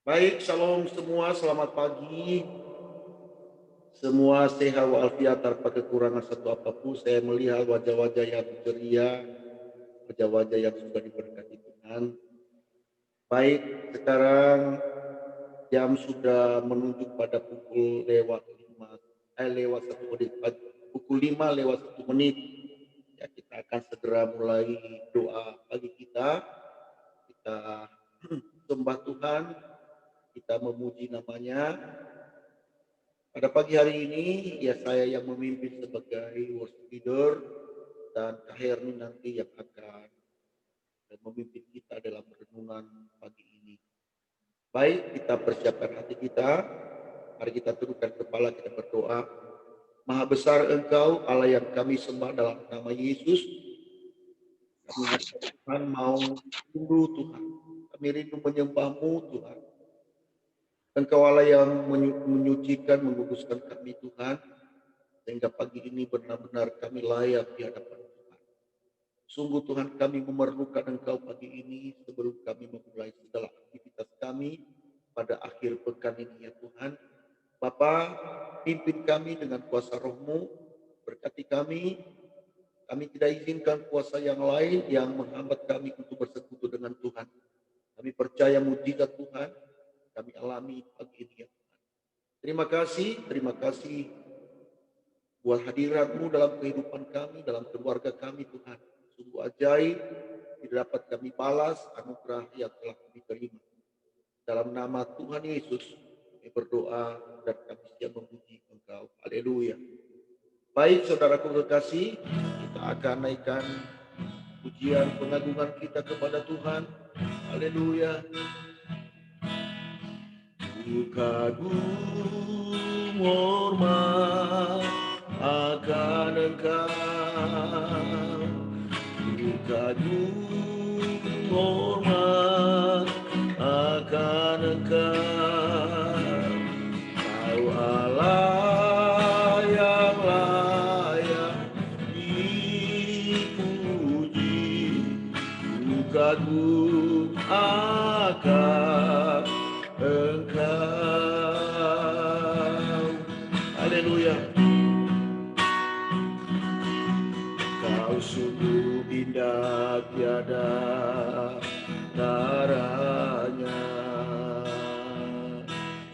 Baik, shalom semua, selamat pagi. Semua sehat walafiat tanpa kekurangan satu apapun. Saya melihat wajah-wajah yang ceria, wajah-wajah yang sudah diberkati Tuhan. Baik, sekarang jam sudah menunjuk pada pukul lewat 1 menit, pukul 5 lewat 1 menit. Ya, kita akan segera mulai doa pagi kita. Kita sembah Tuhan, kita memuji namanya. Pada pagi hari ini, ya saya yang memimpin sebagai worship leader dan Kak Herni nanti yang akan memimpin kita dalam renungan pagi ini. Baik, kita persiapkan hati kita. Mari kita tundukkan kepala, kita berdoa. Maha besar Engkau, Allah yang kami sembah dalam nama Yesus. Kami Tuhan mau rindu Tuhan. Kami rindu menyembah-Mu Tuhan. Engkau Allah yang menyucikan, menguduskan kami Tuhan. Sehingga pagi ini benar-benar kami layak di hadapan Tuhan. Sungguh Tuhan, kami memerlukan Engkau pagi ini sebelum kami memulai segala aktivitas kami pada akhir pekan ini ya Tuhan. Bapa, pimpin kami dengan kuasa Roh-Mu, berkati kami. Kami tidak izinkan kuasa yang lain yang menghambat kami untuk bersekutu dengan Tuhan. Kami percaya mujizat Tuhan, kami alami pagi ini ya Tuhan. Terima kasih buat hadirat-Mu dalam kehidupan kami, dalam keluarga kami Tuhan. Sungguh ajaib, tidak dapat kami balas anugerah yang telah kami terima. Dalam nama Tuhan Yesus, kami berdoa dan kami siap memuji Engkau. Haleluya. Baik saudaraku kekasih, kita akan naikkan pujian pengagungan kita kepada Tuhan. Haleluya. Ku kagum hormat akan Engkau, ku kagum hormat akan Engkau, Kau Allah yang layak dipuji, ku kagum akan Engkau. Haleluya. Kau sungguh indah tiada taranya,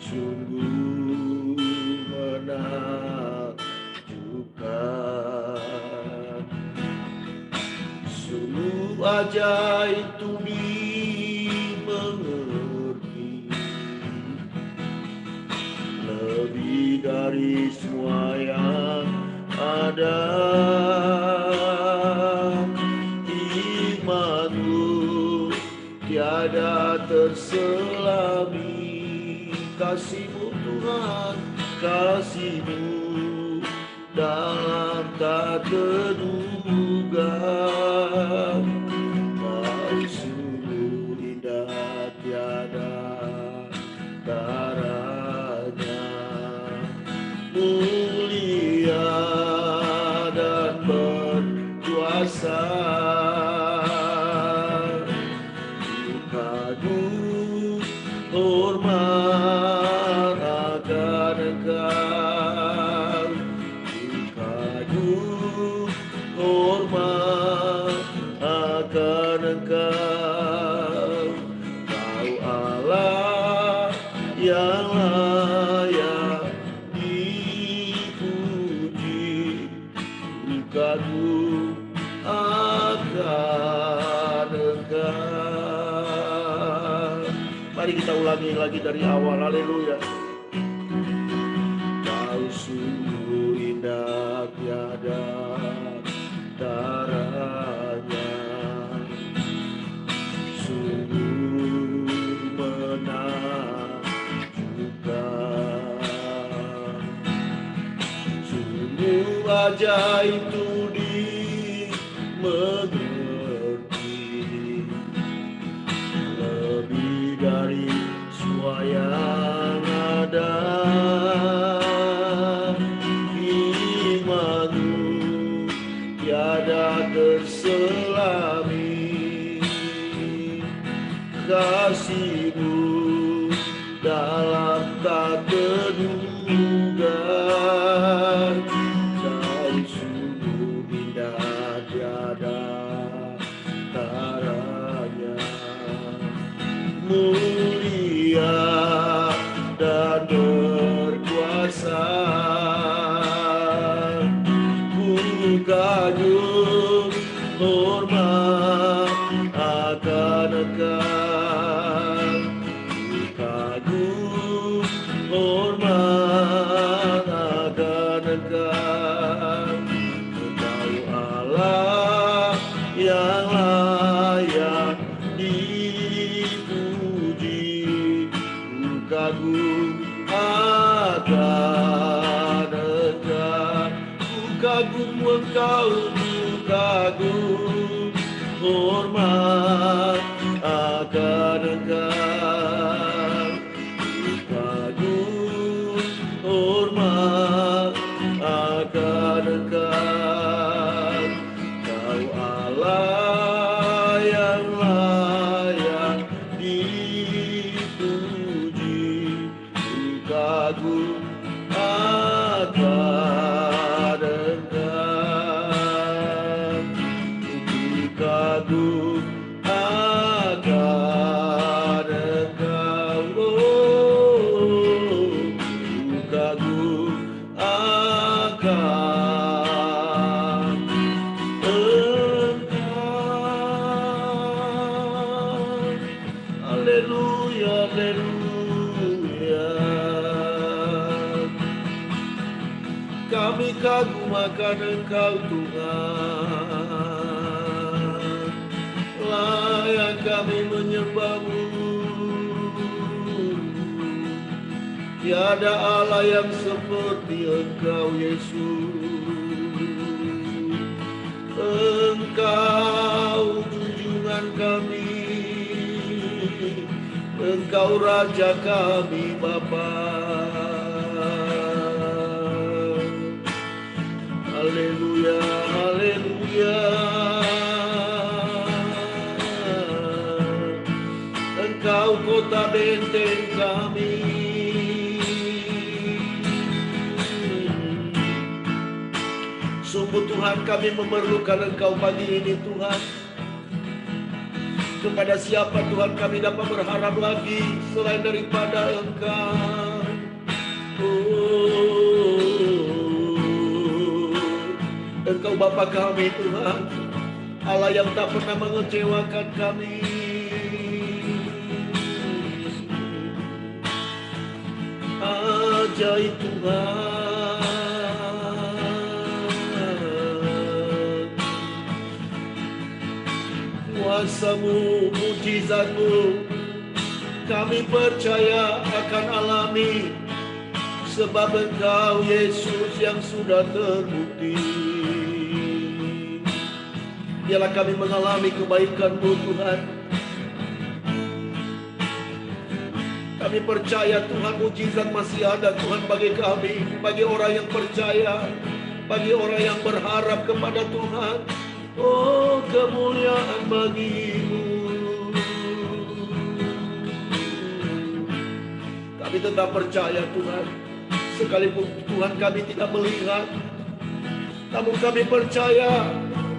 sungguh menakjubkan, sungguh ajaib itu dimengerti, lebih dari semua yang ada. Hikmat-Mu tiada terselami, kasih-Mu Tuhan, kasih-Mu dalam tak terduga. Kau sungguh indah tiada taranya, mulia dan berkuasa, ku kagum hormat akan Engkau, ku kagum hormat akan Engkau, Kau Allah yang layak dipuji, ku kagum akan Engkau. Mari kita ulangi lagi dari awal. Haleluya. Kau sungguh indah tiada taranya, sungguh menakjubkan, sungguh ajaib itu dimengerti, lebih dari semua yang ada. Hikmat-Mu tiada terselami, kasih-Mu dalam tak terduga. Kau sungguh indah tiada taranya, mulia dan berkuasa. Ku kagum hormat akan Engkau, ku kagum hormat akan Engkau. Engkau Allah yang layak dipuji, ku kagum akan Engkau, ku kagum Engkau, ku kagum hormat akan Engkau, ku kagum hormat akan Engkau. Kau Allah yang layak dipuji, ku kagum akan Engkau, ku kagum akan Engkau, ku kagum akan Engkau. Haleluya, haleluya. Kami kagum akan Engkau Tuhan, layak kami menyembah-Mu. Tiada Allah yang seperti Engkau Yesus. Engkau junjungan kami, Engkau Raja kami Bapa. Haleluya, haleluya. Engkau kota benteng kami. Sungguh Tuhan, kami memerlukan Engkau pagi ini Tuhan. Kepada siapa Tuhan kami dapat berharap lagi selain daripada Engkau? Engkau Bapa kami Tuhan, Allah yang tak pernah mengecewakan kami. Ajaib Tuhan, kuasa-Mu, mujizat-Mu, kami percaya akan alami, sebab Engkau Yesus yang sudah terbukti. Biarlah kami mengalami kebaikan-Mu Tuhan. Kami percaya Tuhan, mujizat masih ada Tuhan bagi kami, bagi orang yang percaya, bagi orang yang berharap kepada Tuhan. Oh, kemuliaan bagi-Mu. Kami tetap percaya Tuhan, sekalipun Tuhan kami tidak melihat, namun kami percaya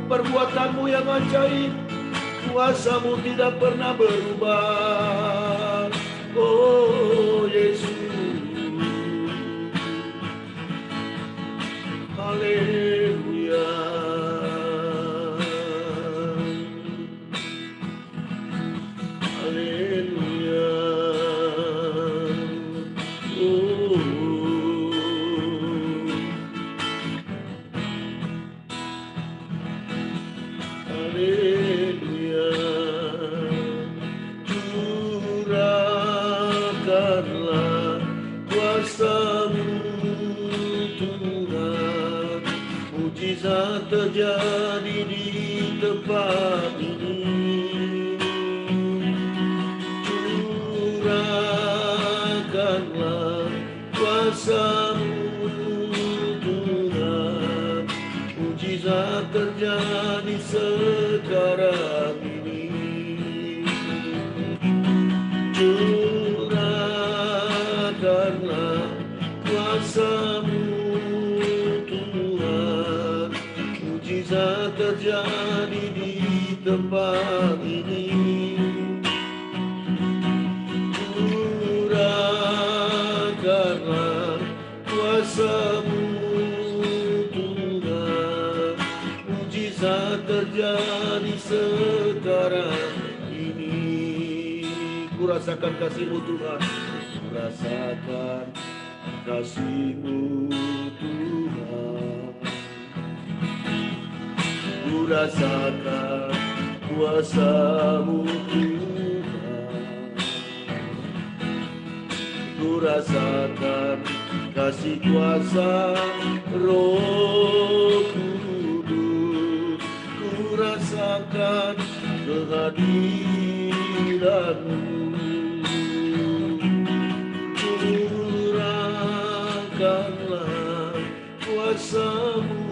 perbuatan-Mu yang ajaib, kuasa-Mu tidak pernah berubah. Oh Yesus, haleluya. Haleluya. Oh. Haleluya. Curahkanlah kuasa-Mu Tuhan, mujizat terjadi di tempat ini. Curahkanlah kuasa-Mu Tuhan, mujizat terjadi sekarang ini. Curahkanlah tempat ini. Curahkanlah kuasa-Mu Tuhan, mujizat terjadi sekarang ini. Kurasakan kasih-Mu Tuhan, kurasakan kasih-Mu Tuhan, kurasakan kuasa-Mu Tuhan, kurasakan kasih kuasa Roh Kudus, kurasakan kehadiran-Mu. Curahkanlah kuasa-Mu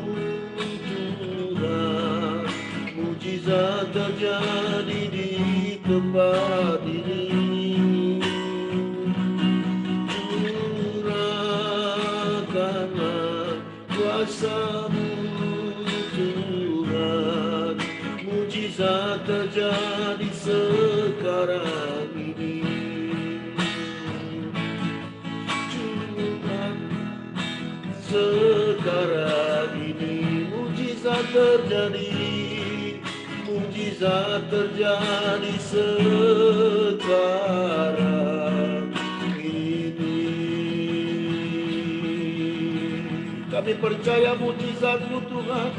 Tuhan, mujizat terjadi di tempat ini. Curahkanlah kuasa-Mu Tuhan, mujizat terjadi sekarang ini. Sekarang ini mujizat terjadi, mujizat terjadi sekarang ini. Kami percaya mujizat-Mu Tuhan.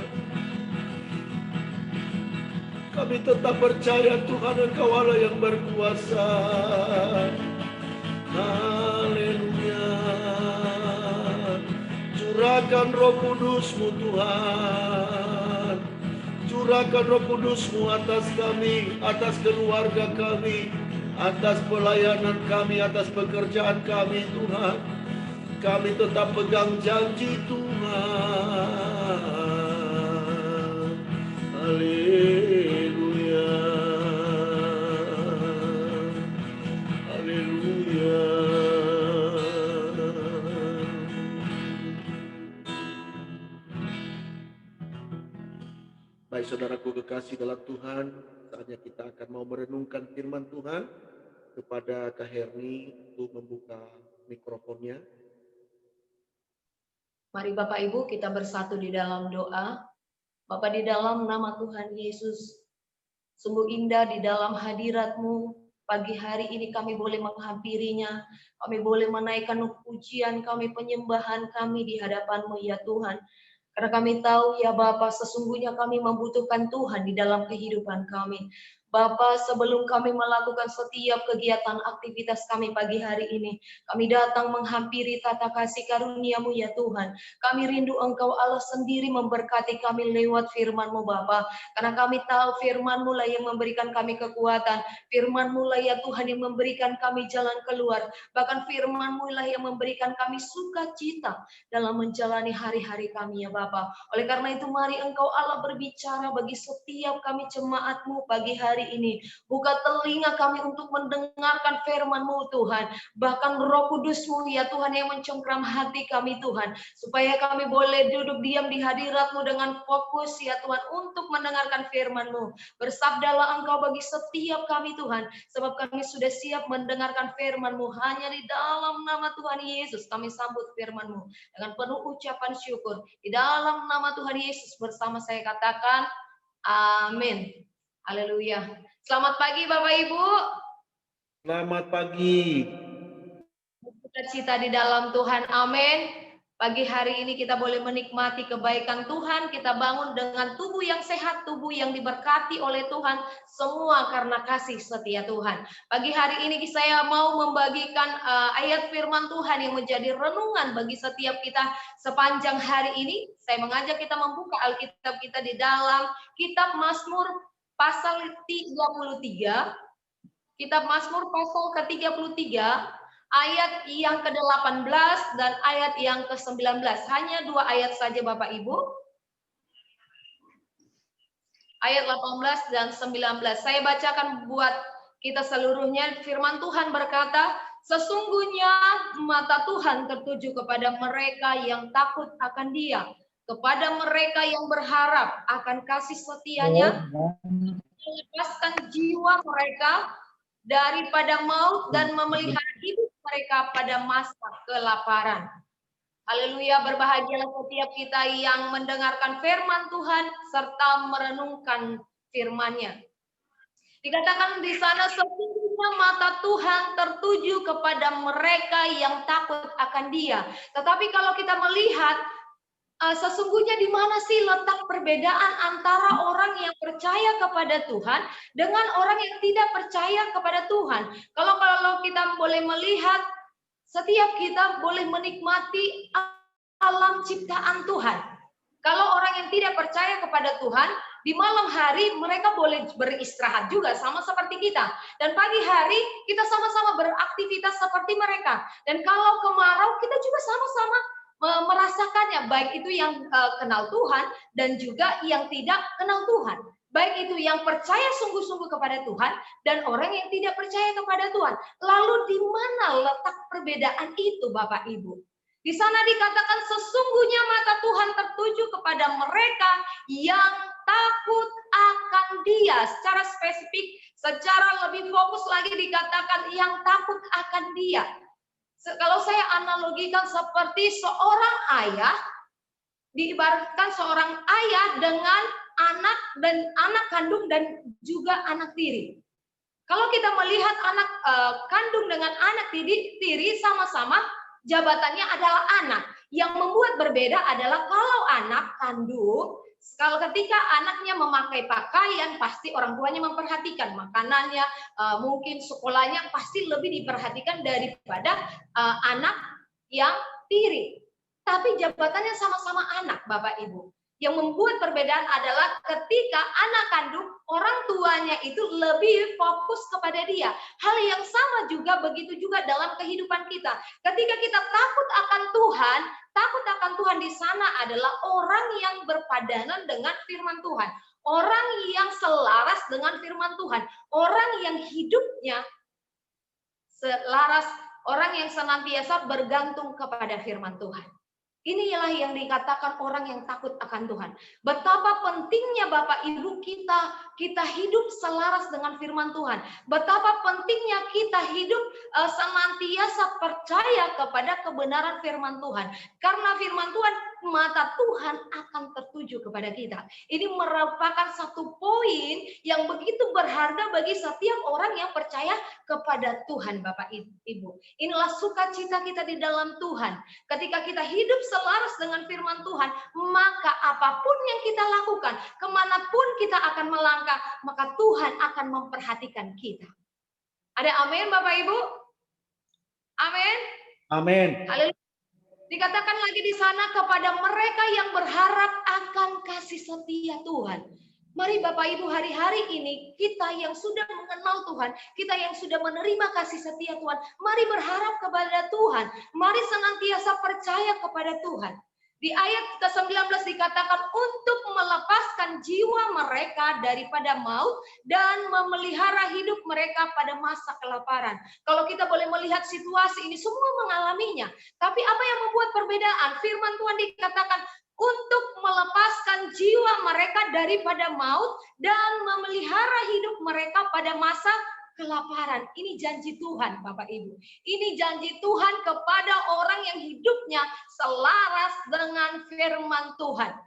Kami tetap percaya Tuhan, Engkau Allah yang berkuasa. Haleluya. Curahkan Roh Kudus-Mu Tuhan. Curahkan Roh Kudus-Mu atas kami, atas keluarga kami, atas pelayanan kami, atas pekerjaan kami Tuhan. Kami tetap pegang janji Tuhan. Haleluya. Haleluya. Baik saudaraku kekasih dalam Tuhan, saatnya kita akan mau merenungkan firman Tuhan. Kepada Kak Herni untuk membuka mikrofonnya. Mari Bapak Ibu kita bersatu di dalam doa. Bapak, di dalam nama Tuhan Yesus, sungguh indah di dalam hadirat-Mu. Pagi hari ini kami boleh menghampirinya, kami boleh menaikkan pujian kami, penyembahan kami di hadapan-Mu ya Tuhan. Karena kami tahu ya Bapa, sesungguhnya kami membutuhkan Tuhan di dalam kehidupan kami. Bapa, sebelum kami melakukan setiap kegiatan aktivitas kami pagi hari ini, kami datang menghampiri tata kasih karunia-Mu ya Tuhan. Kami rindu Engkau Allah sendiri memberkati kami lewat firman-Mu Bapa. Karena kami tahu firman-Mu lah yang memberikan kami kekuatan. Firman-Mu lah ya Tuhan yang memberikan kami jalan keluar. Bahkan firman-Mu lah yang memberikan kami sukacita dalam menjalani hari-hari kami ya Bapa. Oleh karena itu mari Engkau Allah berbicara bagi setiap kami jemaat-Mu pagi hari ini. Buka telinga kami untuk mendengarkan firman-Mu Tuhan. Bahkan Roh Kudus-Mu ya Tuhan yang mencengkram hati kami Tuhan. Supaya kami boleh duduk diam di hadirat-Mu dengan fokus ya Tuhan untuk mendengarkan firman-Mu. Bersabdalah Engkau bagi setiap kami Tuhan. Sebab kami sudah siap mendengarkan firman-Mu. Hanya di dalam nama Tuhan Yesus kami sambut firman-Mu dengan penuh ucapan syukur. Di dalam nama Tuhan Yesus bersama saya katakan amin. Haleluya. Selamat pagi Bapak Ibu. Selamat pagi. Sukacita di dalam Tuhan. Amin. Pagi hari ini kita boleh menikmati kebaikan Tuhan. Kita bangun dengan tubuh yang sehat, tubuh yang diberkati oleh Tuhan. Semua karena kasih setia Tuhan. Pagi hari ini saya mau membagikan ayat firman Tuhan yang menjadi renungan bagi setiap kita sepanjang hari ini. Saya mengajak kita membuka Alkitab kita di dalam Kitab Mazmur pasal 33. Kitab Mazmur pasal ke-33. Ayat yang ke-18 dan ayat yang ke-19. Hanya 2 ayat saja Bapak Ibu. Ayat 18 dan 19. Saya bacakan buat kita seluruhnya. Firman Tuhan berkata, sesungguhnya mata Tuhan tertuju kepada mereka yang takut akan Dia, kepada mereka yang berharap akan kasih setianya, melepaskan jiwa mereka daripada maut dan memelihara hidup mereka pada masa kelaparan. Haleluya, berbahagialah setiap kita yang mendengarkan firman Tuhan serta merenungkan firman-Nya. Dikatakan di sana, sesungguhnya mata Tuhan tertuju kepada mereka yang takut akan Dia. Tetapi kalau kita melihat sesungguhnya di mana sih letak perbedaan antara orang yang percaya kepada Tuhan dengan orang yang tidak percaya kepada Tuhan? Kalau kita boleh melihat, setiap kita boleh menikmati alam ciptaan Tuhan. Kalau orang yang tidak percaya kepada Tuhan, di malam hari mereka boleh beristirahat juga sama seperti kita. Dan pagi hari kita sama-sama beraktivitas seperti mereka. Dan kalau kemarau kita juga sama-sama merasakannya, baik itu yang kenal Tuhan dan juga yang tidak kenal Tuhan. Baik itu yang percaya sungguh-sungguh kepada Tuhan dan orang yang tidak percaya kepada Tuhan. Lalu di mana letak perbedaan itu, Bapak Ibu? Di sana dikatakan sesungguhnya mata Tuhan tertuju kepada mereka yang takut akan Dia. Secara spesifik, secara lebih fokus lagi dikatakan yang takut akan Dia. Kalau saya analogikan seperti seorang ayah, diibaratkan seorang ayah dengan anak dan anak kandung dan juga anak tiri. Kalau kita melihat anak kandung dengan anak tiri sama-sama jabatannya adalah anak. Yang membuat berbeda adalah kalau anak kandung, kalau ketika anaknya memakai pakaian, pasti orang tuanya memperhatikan makanannya, mungkin sekolahnya pasti lebih diperhatikan daripada anak yang tiri. Tapi jabatannya sama-sama anak, Bapak Ibu. Yang membuat perbedaan adalah ketika anak kandung, orang tuanya itu lebih fokus kepada dia. Hal yang sama juga begitu juga dalam kehidupan kita. Ketika kita takut akan Tuhan di sana adalah orang yang berpadanan dengan firman Tuhan. Orang yang selaras dengan firman Tuhan. Orang yang hidupnya selaras, orang yang senantiasa bergantung kepada firman Tuhan. Inilah yang dikatakan orang yang takut akan Tuhan. Betapa pentingnya Bapak Ibu kita hidup selaras dengan firman Tuhan. Betapa pentingnya kita hidup senantiasa percaya kepada kebenaran firman Tuhan. Karena firman Tuhan, mata Tuhan akan tertuju kepada kita. Ini merupakan satu poin yang begitu berharga bagi setiap orang yang percaya kepada Tuhan, Bapak Ibu. Inilah sukacita kita di dalam Tuhan. Ketika kita hidup selaras dengan firman Tuhan, maka apapun yang kita lakukan, kemanapun kita akan melangkah, maka Tuhan akan memperhatikan kita. Ada amin, Bapak Ibu? Amin. Amin. Haleluya. Dikatakan lagi di sana kepada mereka yang berharap akan kasih setia Tuhan. Mari Bapak Ibu, hari-hari ini kita yang sudah mengenal Tuhan, kita yang sudah menerima kasih setia Tuhan, mari berharap kepada Tuhan, mari senantiasa percaya kepada Tuhan. Di ayat ke-19 dikatakan untuk melepaskan jiwa mereka daripada maut dan memelihara hidup mereka pada masa kelaparan. Kalau kita boleh melihat situasi ini, semua mengalaminya. Tapi apa yang membuat perbedaan? Firman Tuhan dikatakan untuk melepaskan jiwa mereka daripada maut dan memelihara hidup mereka pada masa kelaparan. Ini janji Tuhan, Bapak Ibu. Ini janji Tuhan kepada orang yang hidupnya selaras dengan firman Tuhan.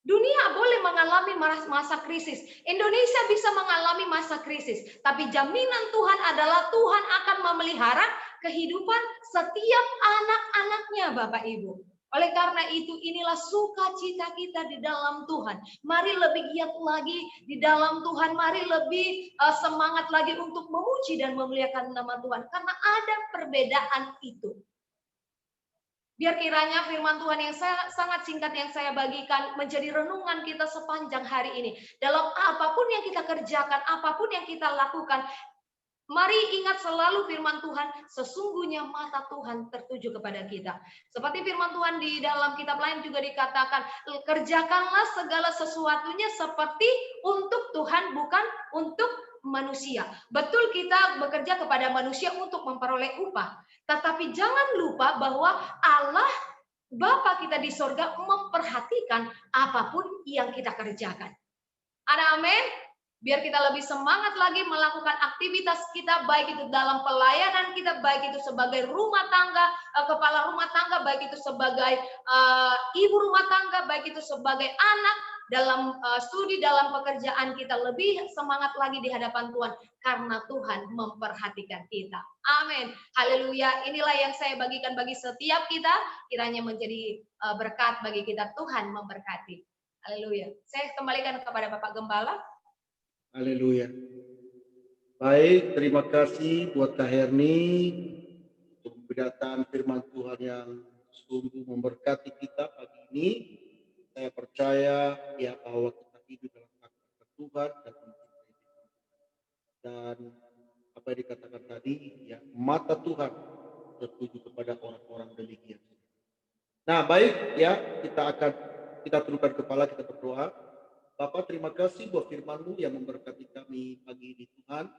Dunia boleh mengalami masa krisis. Indonesia bisa mengalami masa krisis. Tapi jaminan Tuhan adalah Tuhan akan memelihara kehidupan setiap anak-anaknya, Bapak Ibu. Oleh karena itu, inilah sukacita kita di dalam Tuhan. Mari lebih giat lagi di dalam Tuhan. Mari lebih semangat lagi untuk memuji dan memuliakan nama Tuhan. Karena ada perbedaan itu. Biar kiranya firman Tuhan yang sangat singkat yang saya bagikan menjadi renungan kita sepanjang hari ini. Dalam apapun yang kita kerjakan, apapun yang kita lakukan, mari ingat selalu firman Tuhan, sesungguhnya mata Tuhan tertuju kepada kita. Seperti firman Tuhan di dalam kitab lain juga dikatakan, kerjakanlah segala sesuatunya seperti untuk Tuhan, bukan untuk manusia. Betul kita bekerja kepada manusia untuk memperoleh upah. Tetapi jangan lupa bahwa Allah Bapa kita di sorga memperhatikan apapun yang kita kerjakan. Ada amin? Biar kita lebih semangat lagi melakukan aktivitas kita, baik itu dalam pelayanan kita, baik itu sebagai rumah tangga, kepala rumah tangga, baik itu sebagai ibu rumah tangga, baik itu sebagai anak, dalam studi, dalam pekerjaan kita, lebih semangat lagi di hadapan Tuhan, karena Tuhan memperhatikan kita. Amin. Haleluya. Inilah yang saya bagikan bagi setiap kita, kiranya menjadi berkat bagi kita. Tuhan memberkati. Haleluya. Saya kembalikan kepada Bapak Gembala. Haleluya. Baik, terima kasih buat Kak Herni untuk pemberitaan firman Tuhan yang sungguh memberkati kita pagi ini. Saya percaya ya bahwa kita hidup dalam takdir Tuhan dan mencintai Tuhan. Dan apa yang dikatakan tadi, ya mata Tuhan tertuju kepada orang-orang demikian. Nah, baik ya, kita tundukkan kepala, kita berdoa. Bapak, terima kasih buat firman-Mu yang memberkati kami pagi ini Tuhan.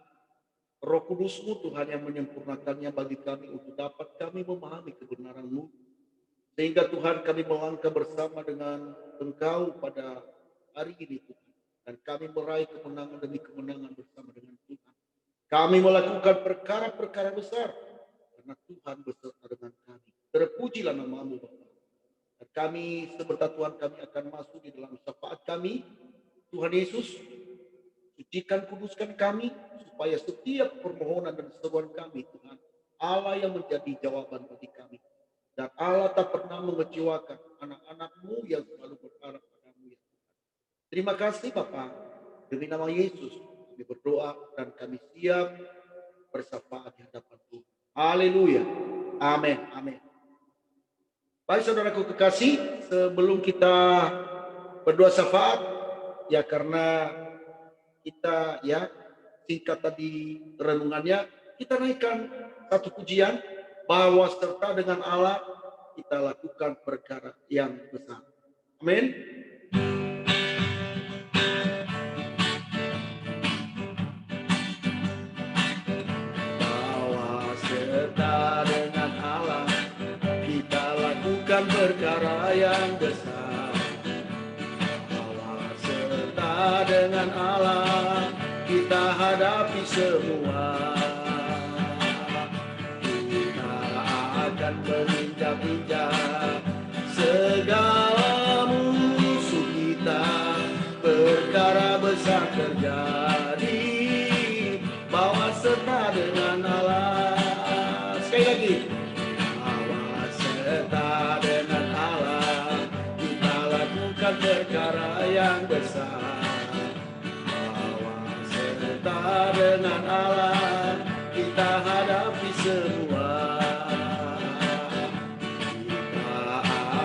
Roh Kudus-Mu Tuhan yang menyempurnakannya bagi kami untuk dapat kami memahami kebenaran-Mu. Sehingga Tuhan kami melangkah bersama dengan Engkau pada hari ini Tuhan. Dan kami meraih kemenangan demi kemenangan bersama dengan Tuhan. Kami melakukan perkara-perkara besar. Karena Tuhan beserta dengan kami. Terpujilah nama-Mu Bapak. Dan kami sebentar Tuhan kami akan masuk di dalam syafaat kami. Tuhan Yesus, sucikan kuduskan kami supaya setiap permohonan dan seruan kami Tuhan, Allah yang menjadi jawaban bagi kami. Dan Allah tak pernah mengecewakan anak-anak-Mu yang selalu berharap padamu ya Tuhan. Terima kasih Bapa. Demi nama Yesus kami berdoa dan kami siap bersyafaat di hadapan Tuhan. Haleluya. Amin. Amin. Baik saudaraku kekasih, sebelum kita berdoa syafaat, ya karena kita ya singkat tadi renungannya, kita naikkan satu pujian bahwa serta dengan Allah kita lakukan perkara yang besar. Amin. Bahwa serta dengan Allah kita lakukan perkara yang besar. Dengan Allah kita hadapi semua. Kita akan menginjak-injak segala musuh kita. Perkara besar terjadi bahwa serta dengan Allah. Sekali lagi, bahwa serta dengan Allah kita lakukan perkara yang besar. Dengan Allah kita hadapi semua. Kita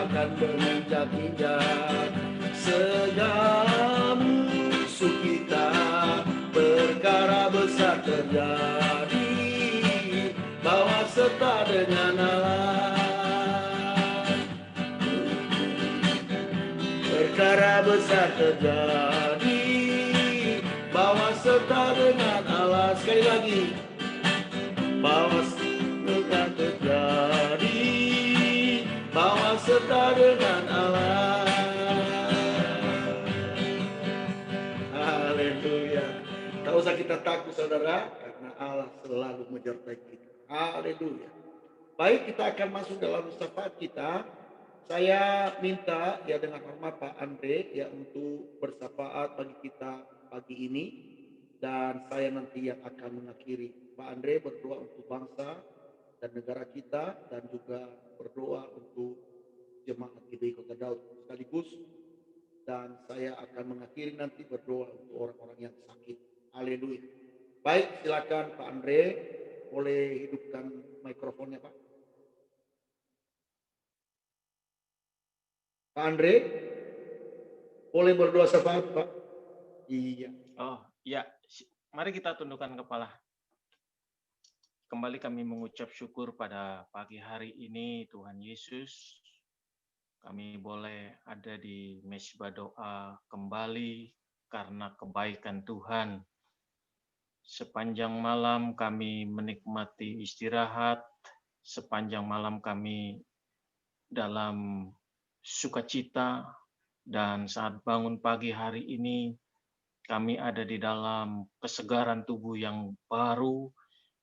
akan menginjak-injak segala musuh kita. Perkara besar terjadi bahwa serta dengan Allah. Perkara besar terjadi bahwa serta dengan Allah. Sekali lagi, bahwa serta terjadi bahwa serta dengan Allah. Haleluya. Tak usah kita takut saudara, karena Allah selalu menyertai kita. Haleluya. Baik, kita akan masuk dalam syafaat kita. Saya minta ya dengan hormat Pak Andre ya untuk bersyafaat bagi kita pagi ini, dan saya nanti yang akan mengakhiri. Pak Andre berdoa untuk bangsa dan negara kita, dan juga berdoa untuk jemaat GBI Kota Daud sekaligus, dan saya akan mengakhiri nanti berdoa untuk orang-orang yang sakit. Haleluya. Baik, silakan Pak Andre, boleh hidupkan mikrofonnya Pak. Pak Andre, boleh berdoa syafaat Pak? Iya. Oh, ya. Mari kita tundukkan kepala. Kembali kami mengucap syukur pada pagi hari ini, Tuhan Yesus. Kami boleh ada di mesbah doa kembali karena kebaikan Tuhan. Sepanjang malam kami menikmati istirahat, sepanjang malam kami dalam sukacita, dan saat bangun pagi hari ini, kami ada di dalam kesegaran tubuh yang baru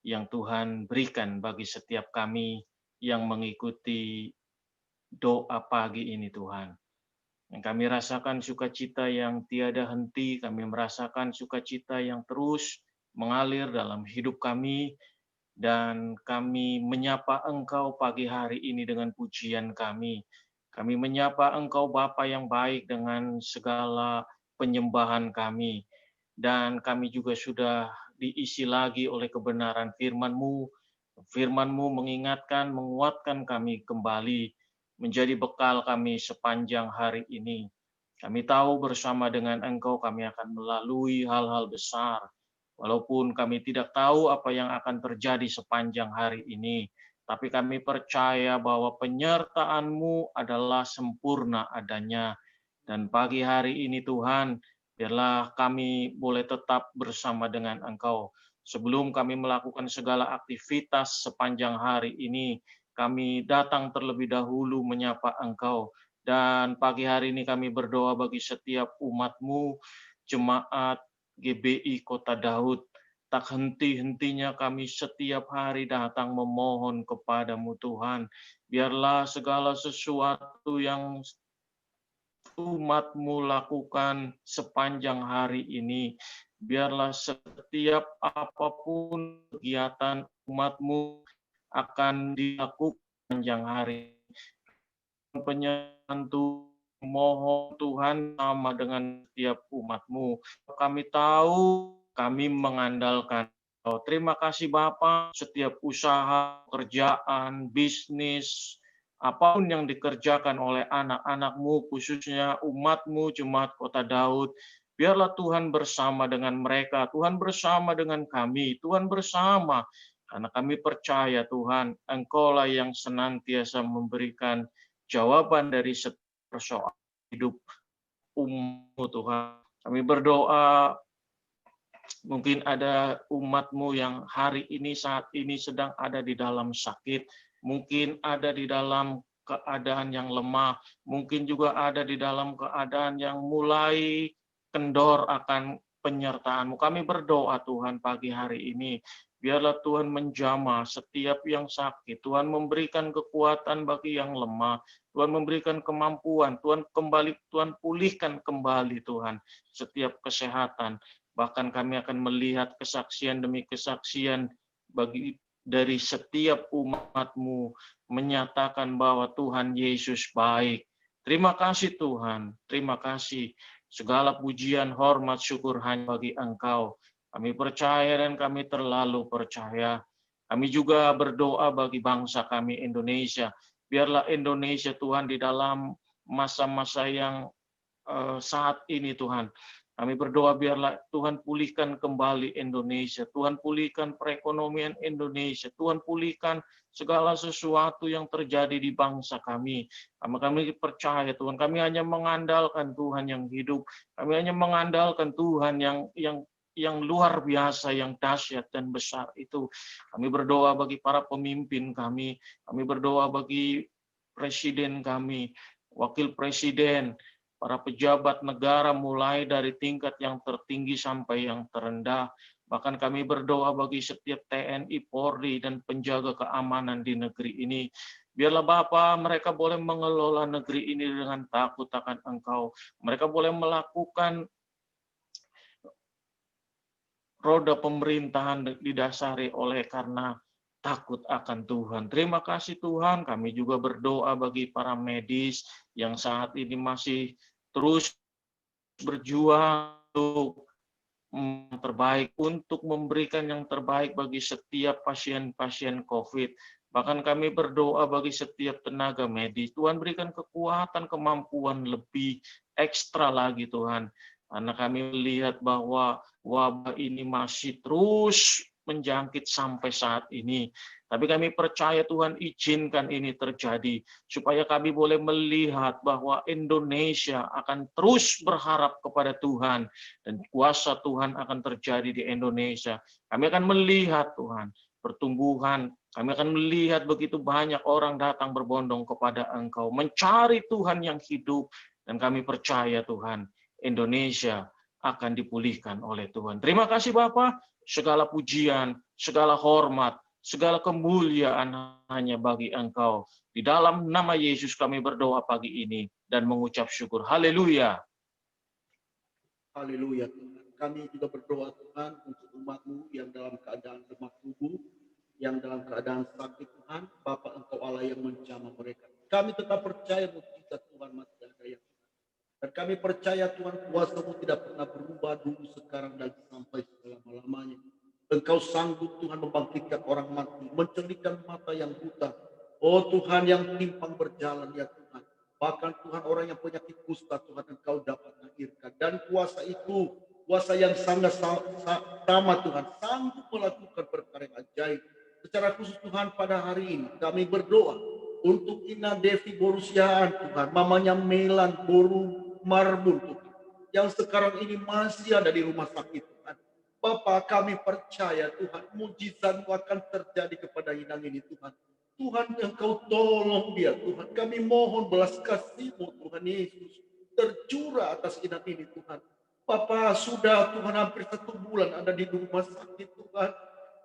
yang Tuhan berikan bagi setiap kami yang mengikuti doa pagi ini Tuhan. Yang kami rasakan sukacita yang tiada henti, kami merasakan sukacita yang terus mengalir dalam hidup kami, dan kami menyapa Engkau pagi hari ini dengan pujian kami. Kami menyapa Engkau Bapa yang baik dengan segala penyembahan kami. Dan kami juga sudah diisi lagi oleh kebenaran firman-Mu. Firman-Mu mengingatkan, menguatkan kami kembali menjadi bekal kami sepanjang hari ini. Kami tahu bersama dengan Engkau kami akan melalui hal-hal besar. Walaupun kami tidak tahu apa yang akan terjadi sepanjang hari ini, tapi kami percaya bahwa penyertaan-Mu adalah sempurna adanya. Dan pagi hari ini Tuhan, biarlah kami boleh tetap bersama dengan Engkau. Sebelum kami melakukan segala aktivitas sepanjang hari ini, kami datang terlebih dahulu menyapa Engkau. Dan pagi hari ini kami berdoa bagi setiap umat-Mu, jemaat GBI Kota Daud. Tak henti-hentinya kami setiap hari datang memohon kepadamu Tuhan. Biarlah segala sesuatu yang umat-Mu lakukan sepanjang hari ini, biarlah setiap apapun kegiatan umat-Mu akan dilakukan sepanjang hari. Penyertaan Tuhan, mohon Tuhan sama dengan setiap umat-Mu. Kami tahu, kami mengandalkan Engkau. Terima kasih Bapa, setiap usaha, pekerjaan, bisnis, apapun yang dikerjakan oleh anak-anak-Mu, khususnya umat-Mu, jemaat Kota Daud, biarlah Tuhan bersama dengan mereka, Tuhan bersama dengan kami, Tuhan bersama, karena kami percaya Tuhan, Engkau-lah yang senantiasa memberikan jawaban dari setiap persoalan hidup umat Tuhan. Kami berdoa, mungkin ada umat-Mu yang hari ini, saat ini sedang ada di dalam sakit, mungkin ada di dalam keadaan yang lemah, mungkin juga ada di dalam keadaan yang mulai kendor akan penyertaan-Mu. Kami berdoa Tuhan pagi hari ini, biarlah Tuhan menjamah setiap yang sakit, Tuhan memberikan kekuatan bagi yang lemah, Tuhan memberikan kemampuan, Tuhan pulihkan kembali Tuhan setiap kesehatan. Bahkan kami akan melihat kesaksian demi kesaksian dari setiap umat-Mu menyatakan bahwa Tuhan Yesus baik. Terima kasih Tuhan, terima kasih. Segala pujian, hormat, syukur hanya bagi Engkau. Kami percaya dan kami terlalu percaya. Kami juga berdoa bagi bangsa kami Indonesia. Biarlah Indonesia Tuhan di dalam masa-masa yang saat ini Tuhan. Kami berdoa biarlah Tuhan pulihkan kembali Indonesia. Tuhan pulihkan perekonomian Indonesia. Tuhan pulihkan segala sesuatu yang terjadi di bangsa kami. Kami percaya Tuhan. Kami hanya mengandalkan Tuhan yang hidup. Kami hanya mengandalkan Tuhan yang luar biasa, yang dahsyat dan besar itu. Kami berdoa bagi para pemimpin kami. Kami berdoa bagi presiden kami, wakil presiden, para pejabat negara mulai dari tingkat yang tertinggi sampai yang terendah. Bahkan kami berdoa bagi setiap TNI, Polri, dan penjaga keamanan di negeri ini. Biarlah Bapa, mereka boleh mengelola negeri ini dengan takut akan Engkau. Mereka boleh melakukan roda pemerintahan didasari oleh karena takut akan Tuhan. Terima kasih Tuhan, kami juga berdoa bagi para medis yang saat ini masih terus berjuang untuk terbaik, untuk memberikan yang terbaik bagi setiap pasien-pasien COVID. Bahkan kami berdoa bagi setiap tenaga medis. Tuhan berikan kekuatan, kemampuan lebih ekstra lagi Tuhan. Karena kami melihat bahwa wabah ini masih terus menjangkit sampai saat ini. Tapi kami percaya Tuhan izinkan ini terjadi, supaya kami boleh melihat bahwa Indonesia akan terus berharap kepada Tuhan, dan kuasa Tuhan akan terjadi di Indonesia. Kami akan melihat Tuhan pertumbuhan, kami akan melihat begitu banyak orang datang berbondong kepada Engkau, mencari Tuhan yang hidup, dan kami percaya Tuhan, Indonesia akan dipulihkan oleh Tuhan. Terima kasih Bapa, segala pujian, segala hormat, segala kemuliaan hanya bagi Engkau. Di dalam nama Yesus kami berdoa pagi ini dan mengucap syukur. Haleluya. Haleluya Tuhan. Kami juga berdoa Tuhan untuk umat-Mu yang dalam keadaan lemah tubuh, yang dalam keadaan sakit Tuhan. Bapa Engkau Allah yang menjamah mereka. Kami tetap percaya mukjizat Tuhan masih ada yang. Dan kami percaya Tuhan kuasa-Mu tidak pernah berubah dulu, sekarang, dan sampai selama-lamanya. Engkau sanggup Tuhan membangkitkan orang mati, mencernikan mata yang buta. Oh Tuhan yang timpang berjalan ya Tuhan. Bahkan Tuhan orang yang penyakit kusta Tuhan Engkau dapat lahirkan. Dan kuasa itu, kuasa yang sangat sama Tuhan, sanggup melakukan perkara yang ajaib. Secara khusus Tuhan pada hari ini kami berdoa untuk Ina Devi Borusiaan Tuhan, mamanya Melan Boru Marbun Tuhan, yang sekarang ini masih ada di rumah sakit Tuhan. Bapa kami percaya Tuhan, mujizat-Mu akan terjadi kepada Inang ini Tuhan. Tuhan Engkau tolong dia Tuhan. Kami mohon belas kasih-Mu Tuhan Yesus tercurah atas Inang ini Tuhan. Bapa sudah Tuhan hampir 1 bulan ada di rumah sakit Tuhan.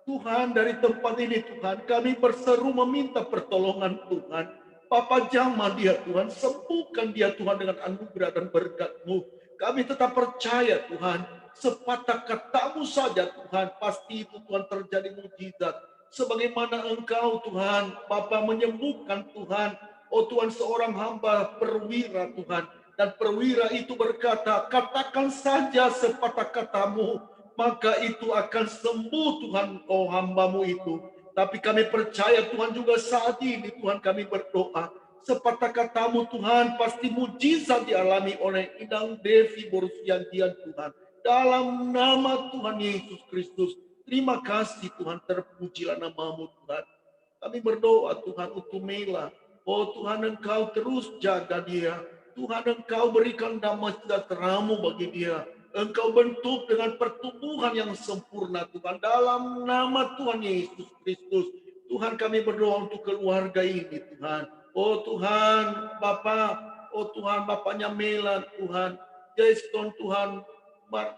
Tuhan dari tempat ini Tuhan kami berseru meminta pertolongan Tuhan. Bapa jamah dia Tuhan, sembuhkan dia Tuhan dengan anugerah dan berkat-Mu. Kami tetap percaya Tuhan, sepatah kata-Mu saja Tuhan, pasti itu Tuhan terjadi mujizat. Sebagaimana Engkau Tuhan, Bapa menyembuhkan Tuhan, oh Tuhan seorang hamba perwira Tuhan. Dan perwira itu berkata, katakan saja sepatah kata-Mu, maka itu akan sembuh Tuhan, oh hamba-Mu itu. Tapi kami percaya Tuhan juga saat ini Tuhan kami berdoa, sepatah kata-Mu Tuhan pasti mujizat dialami oleh Inang Devi Borusiaan Tuhan. Dalam nama Tuhan Yesus Kristus, terima kasih Tuhan, terpujilah nama-Mu Tuhan. Kami berdoa Tuhan untuk Mela. Oh Tuhan Engkau terus jaga dia. Tuhan Engkau berikan damai sejahtera-Mu bagi dia. Engkau bentuk dengan pertumbuhan yang sempurna Tuhan. Dalam nama Tuhan Yesus Kristus. Tuhan kami berdoa untuk keluarga ini Tuhan. Oh Tuhan Bapa, oh Tuhan Bapaknya Mela Tuhan. Jason Tuhan,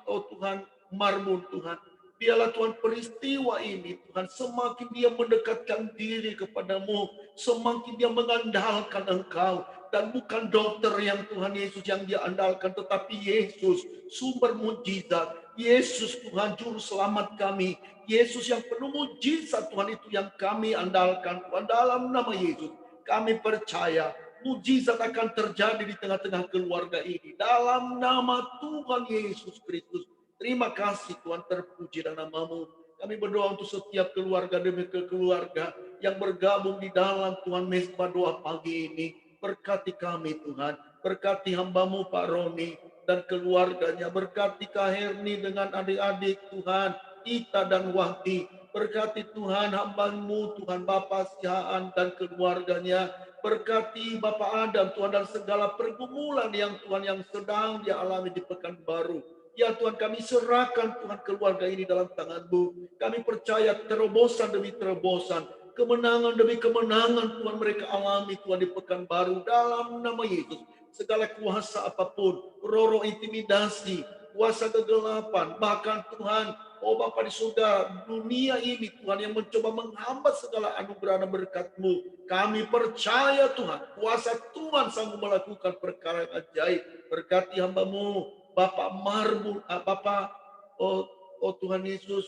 oh Tuhan Marmun Tuhan. Biarlah Tuhan peristiwa ini Tuhan semakin dia mendekatkan diri kepadamu, semakin dia mengandalkan Engkau. Dan bukan dokter yang Tuhan Yesus yang dia andalkan, tetapi Yesus sumber mujizat. Yesus Tuhan juru selamat kami. Yesus yang penuh mujizat Tuhan, itu yang kami andalkan Tuhan. Dalam nama Yesus kami percaya mujizat akan terjadi di tengah-tengah keluarga ini. Dalam nama Tuhan Yesus Kristus. Terima kasih Tuhan, terpuji dan nama-Mu. Kami berdoa untuk setiap keluarga demi keluarga yang bergabung di dalam Tuhan mesbah doa pagi ini. Berkati kami Tuhan, berkati hamba-Mu Pak Roni dan keluarganya, berkati Kak Herni dengan adik-adik Tuhan, Ita dan Wahdi, berkati Tuhan hamba-Mu Tuhan Bapak Sihaan dan keluarganya, berkati Bapak Adam Tuhan dan segala pergumulan yang Tuhan yang sedang dia alami di Pekanbaru. Ya Tuhan, kami serahkan Tuhan keluarga ini dalam tangan-Mu. Kami percaya terobosan demi terobosan, kemenangan demi kemenangan Tuhan mereka alami Tuhan di Pekanbaru. Dalam nama Yesus, segala kuasa apapun, roh intimidasi, kuasa kegelapan, bahkan Tuhan, oh Bapa di surga, dunia ini Tuhan yang mencoba menghambat segala anugerah dan berkat-Mu. Kami percaya Tuhan, kuasa Tuhan sanggup melakukan perkara yang ajaib. Berkati hamba-Mu, Bapak Marbun, Bapak, oh Tuhan Yesus,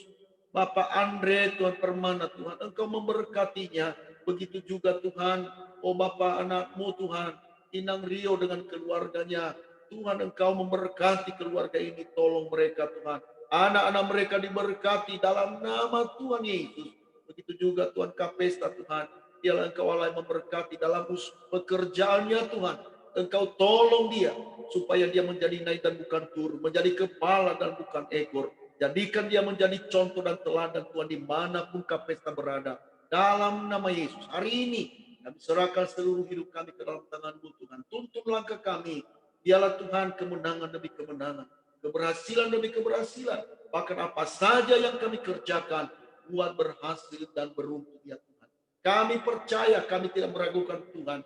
Bapak Andre, Tuhan Permana, Tuhan, Engkau memberkatinya. Begitu juga Tuhan, oh Bapak anak-Mu Tuhan, Inang Rio dengan keluarganya. Tuhan Engkau memberkati keluarga ini, tolong mereka Tuhan. Anak-anak mereka diberkati dalam nama Tuhan Yesus. Begitu juga Tuhan Kapesta Tuhan, biarlah Engkau Allah memberkati dalam pekerjaannya Tuhan. Engkau tolong dia supaya dia menjadi naik dan bukan turun, menjadi kepala dan bukan ekor. Jadikan dia menjadi contoh dan teladan Tuhan dimanapun Kapesta berada. Dalam nama Yesus, hari ini kami serahkan seluruh hidup kami ke dalam tangan-Mu Tuhan. Tuntun langkah kami. Biarlah Tuhan kemenangan demi kemenangan, keberhasilan demi keberhasilan. Bahkan apa saja yang kami kerjakan, buat berhasil dan beruntung ya Tuhan. Kami percaya, kami tidak meragukan Tuhan.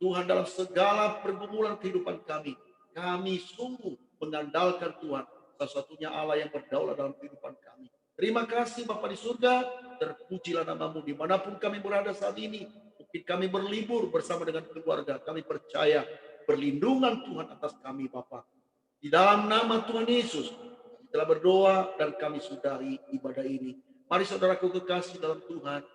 Tuhan dalam segala pergumulan kehidupan kami sungguh mengandalkan Tuhan. satu-satunya Allah yang berdaulat dalam kehidupan kami. Terima kasih Bapa di surga, terpujilah namamu dimanapun kami berada saat ini. Mungkin kami berlibur bersama dengan keluarga, kami percaya perlindungan Tuhan atas kami Bapa. Di dalam nama Tuhan Yesus, kami telah berdoa dan kami sudahi ibadah ini. Mari saudaraku kekasih dalam Tuhan,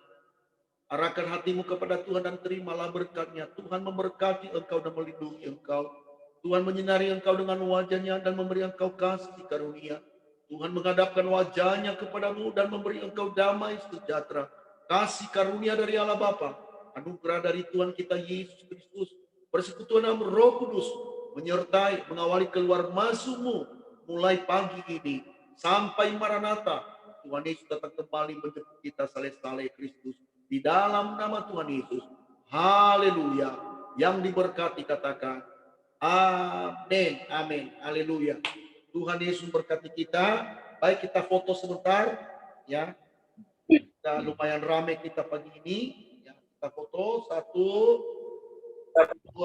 arahkan hatimu kepada Tuhan dan terimalah berkat-Nya. Tuhan memberkati engkau dan melindungi engkau. Tuhan menyinari engkau dengan wajah-Nya dan memberi engkau kasih karunia. Tuhan menghadapkan wajah-Nya kepadamu dan memberi engkau damai sejahtera. Kasih karunia dari Allah Bapa, anugerah dari Tuhan kita Yesus Kristus, persekutuan dalam Roh Kudus menyertai, mengawali keluar masukmu mulai pagi ini sampai Maranatha. Tuhan Yesus datang kembali menjemput kita saleh-saleh Kristus. Di dalam nama Tuhan Yesus. Haleluya. Yang diberkati katakan amin. Amin. Haleluya. Tuhan Yesus memberkati kita. Baik, kita foto sebentar ya. Kita lumayan ramai kita pagi ini ya. Kita foto 1 2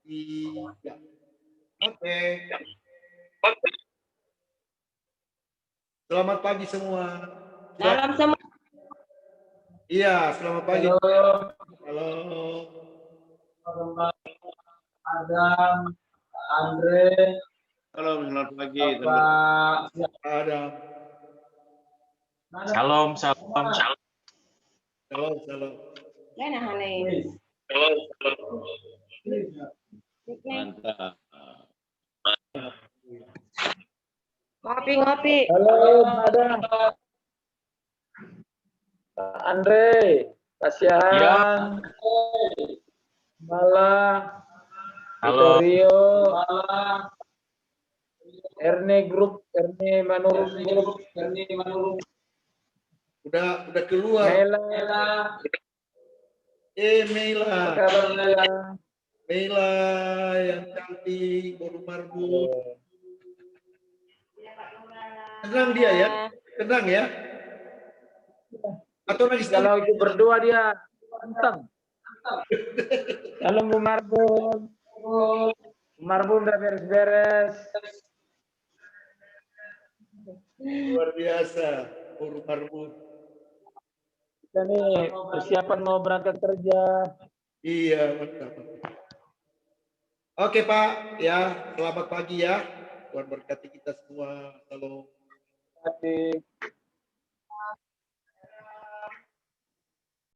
3. Oke. Selamat pagi semua. Salam semua. Iya, selamat pagi. Halo. Halo. Adam, Andre. Halo, selamat pagi. Bapak Adam. Shalom, shalom, shalom. Shalom, shalom. Mana Hane? Mantap. Ngopi. Halo, Adam. Andre, Kasihan. Ya. Malah. Halo. Rio. Erne Manurung Group. Udah keluar. Mela. Mela. Apa kabar Mela? Mela yang cantik, baru marbun. Tenang dia ya. Tenang ya. Atau lagi Kalau itu berdua dia anteng. Kalau Bu Marbun. Marbun udah beres-beres. luar biasa, baru marbun. Kita nih persiapan mau berangkat kerja. Iya, mantap. Oke Pak, ya selamat pagi ya. Tuhan berkati kita semua. Halo. Hati.